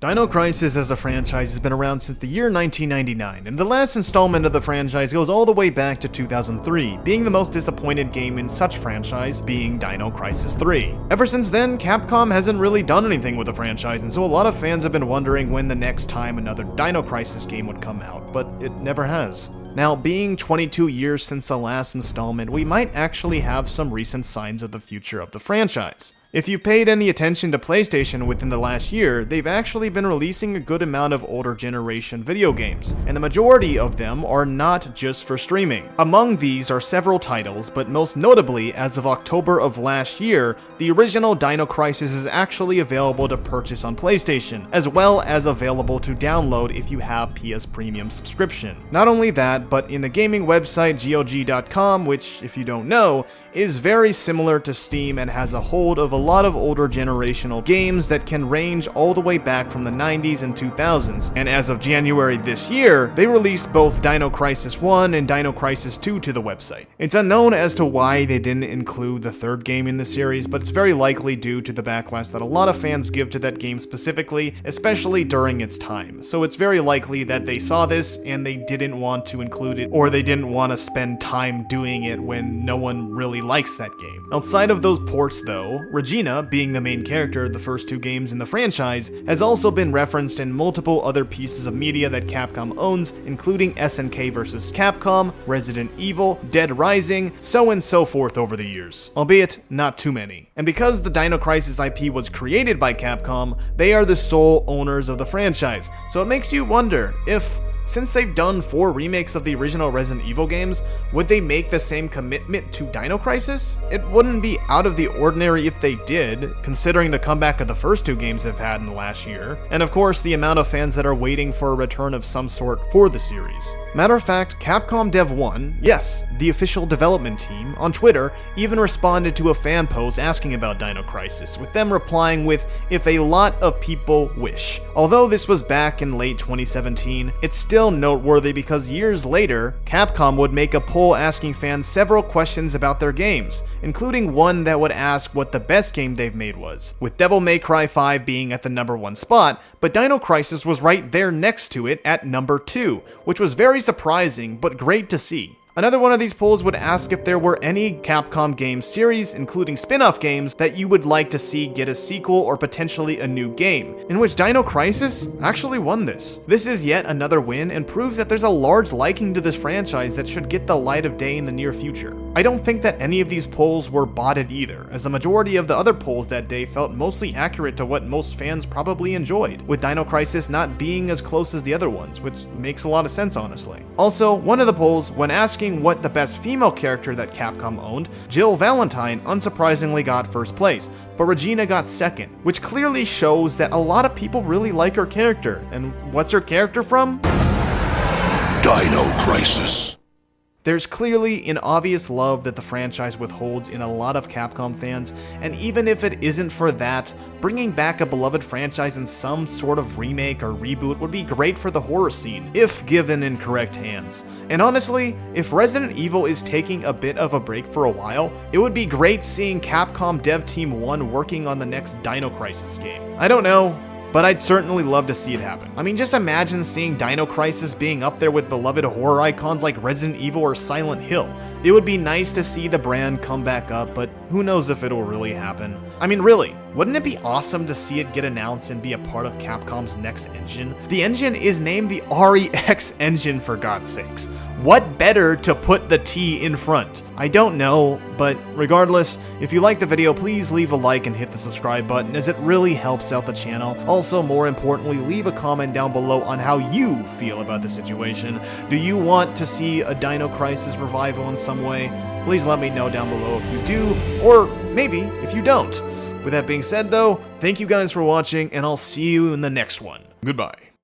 Dino Crisis as a franchise has been around since the year 1999, and the last installment of the franchise goes all the way back to 2003, being the most disappointed game in such franchise being Dino Crisis 3. Ever since then, Capcom hasn't really done anything with the franchise, and so a lot of fans have been wondering when the next time another Dino Crisis game would come out, but it never has. Now, being 22 years since the last installment, we might actually have some recent signs of the future of the franchise. If you paid any attention to PlayStation within the last year, they've actually been releasing a good amount of older generation video games, and the majority of them are not just for streaming. Among these are several titles, but most notably, as of October of last year, the original Dino Crisis is actually available to purchase on PlayStation, as well as available to download if you have PS Premium subscription. Not only that, but in the gaming website GOG.com, which, if you don't know, is very similar to Steam and has a hold of a lot of older generational games that can range all the way back from the 90s and 2000s, and as of January this year, they released both Dino Crisis 1 and Dino Crisis 2 to the website. It's unknown as to why they didn't include the third game in the series, but it's very likely due to the backlash that a lot of fans give to that game specifically, especially during its time. So it's very likely that they saw this and they didn't want to include it, or they didn't want to spend time doing it when no one really likes that game. Outside of those ports though, Regina, being the main character of the first two games in the franchise, has also been referenced in multiple other pieces of media that Capcom owns, including SNK vs. Capcom, Resident Evil, Dead Rising, so and so forth over the years, albeit not too many. And because the Dino Crisis IP was created by Capcom, they are the sole owners of the franchise, so it makes you wonder if, since they've done 4 remakes of the original Resident Evil games, would they make the same commitment to Dino Crisis? It wouldn't be out of the ordinary if they did, considering the comeback of the first 2 games they've had in the last year, and of course the amount of fans that are waiting for a return of some sort for the series. Matter of fact, Capcom Dev 1, yes, the official development team, on Twitter even responded to a fan post asking about Dino Crisis, with them replying with, "If a lot of people wish." Although this was back in late 2017, it's still noteworthy because years later, Capcom would make a poll asking fans several questions about their games, including one that would ask what the best game they've made was, with Devil May Cry 5 being at the #1 spot, but Dino Crisis was right there next to it at #2, which was very surprising but great to see. Another one of these polls would ask if there were any Capcom game series, including spin-off games, that you would like to see get a sequel or potentially a new game, in which Dino Crisis actually won this. This is yet another win and proves that there's a large liking to this franchise that should get the light of day in the near future. I don't think that any of these polls were botted either, as the majority of the other polls that day felt mostly accurate to what most fans probably enjoyed, with Dino Crisis not being as close as the other ones, which makes a lot of sense honestly. Also, one of the polls, when asking what the best female character that Capcom owned, Jill Valentine unsurprisingly got first place, but Regina got second, which clearly shows that a lot of people really like her character. And what's her character from? Dino Crisis. There's clearly an obvious love that the franchise withholds in a lot of Capcom fans, and even if it isn't for that, bringing back a beloved franchise in some sort of remake or reboot would be great for the horror scene, if given in correct hands. And honestly, if Resident Evil is taking a bit of a break for a while, it would be great seeing Capcom Dev Team 1 working on the next Dino Crisis game. I don't know, but I'd certainly love to see it happen. I mean, just imagine seeing Dino Crisis being up there with beloved horror icons like Resident Evil or Silent Hill. It would be nice to see the brand come back up, but who knows if it'll really happen. I mean, really, wouldn't it be awesome to see it get announced and be a part of Capcom's next engine? The engine is named the REX engine, for God's sakes. What better to put the T in front? I don't know, but regardless, if you like the video, please leave a like and hit the subscribe button, as it really helps out the channel. Also, more importantly, leave a comment down below on how you feel about the situation. Do you want to see a Dino Crisis revival in some way? Please let me know down below if you do, or maybe if you don't. With that being said though, thank you guys for watching, and I'll see you in the next one. Goodbye.